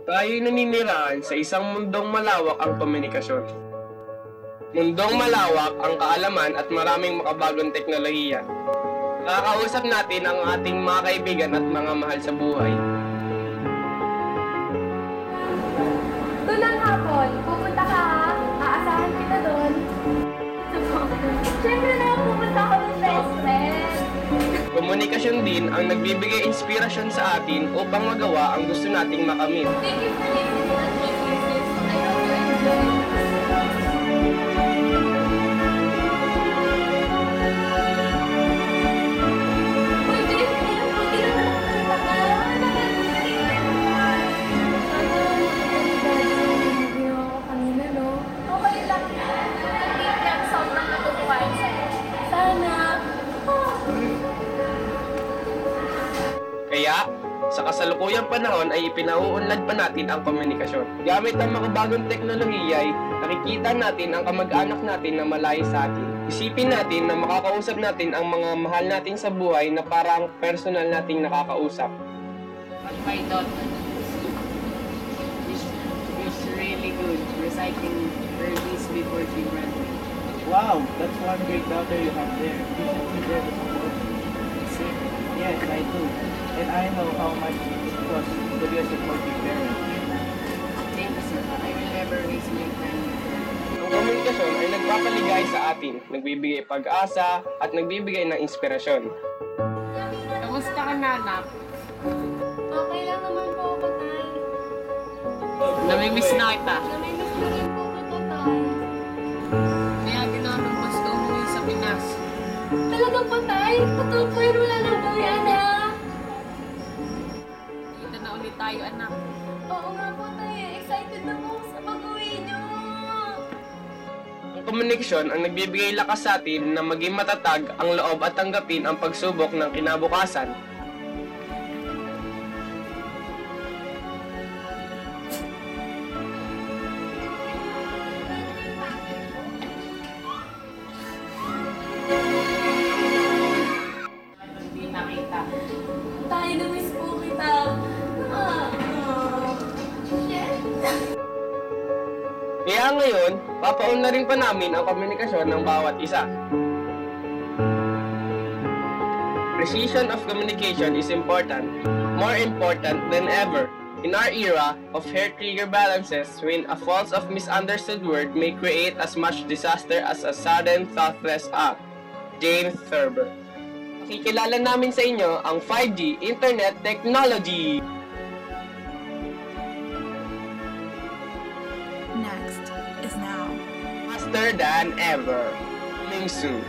Tayo'y naninirahan sa isang mundong malawak ang komunikasyon. Mundong malawak ang kaalaman at maraming makabagong teknolohiya. Nakakausap natin ang ating mga kaibigan at mga mahal sa buhay. Tulang hapon, pupunta ka ha? Aasahan kita doon. Siyempre na, pupunta ako ng best friend. Komunikasyon din ang nagbibigay inspirasyon sa atin upang magawa ang gusto nating makamit. Thank you for listening to my voices. I hope you enjoy. Uy, babe, kailan po? Kailan na lang tayo baka? Kanina, no? Okay lang yan. Hindi yan sobrang natutuwain sa'yo. Sana. Kaya, sa kasalukuyang panahon ay ipinauunlad pa natin ang komunikasyon. Gamit ang makabagong teknolohiya ay nakikita natin ang kamag-anak natin na malayo sa atin. Isipin natin na makakausap natin ang mga mahal natin sa buhay na parang personal nating nakakausap. But my daughter is really good reciting her list before she graduates. Wow, that's one great daughter you have there. You should be there to support her. Yes, I do. And I know how much it costs to be a supportive parent. Thank you, sir. I will never waste my time. Ang komunikasyon ay nagpapaligay sa atin, nagbibigay pag-asa at nagbibigay ng inspirasyon. Kamusta ka, nanak? Okay lang naman po ako, Tay. Namimiss na kita. Namimiss na rin po kita, Tay. Kaya ginawa ng gusto umuwi sa Pinas. Talaga po, Tay? Totoo po yun, wala nang buhay, anak. Dito na ulit tayo, anak. Oo nga po, Tay. Excited na po ako sa pag-uwi niyo. Ang komunikasyon ang nagbibigay lakas sa atin na maging matatag ang loob at tanggapin ang pagsubok ng kinabukasan. Hindi nakita. Tay, na-miss po kita. Shit. Kaya ngayon, papaunlarin pa namin ang komunikasyon ng bawat isa. Precision of communication is important, more important than ever. In our era of hair-trigger balances, when a false or misunderstood word may create as much disaster as a sudden thoughtless act. James Thurber. Pakikilala namin sa inyo ang 5G Internet Technology. Next is now. Faster than ever. Coming soon.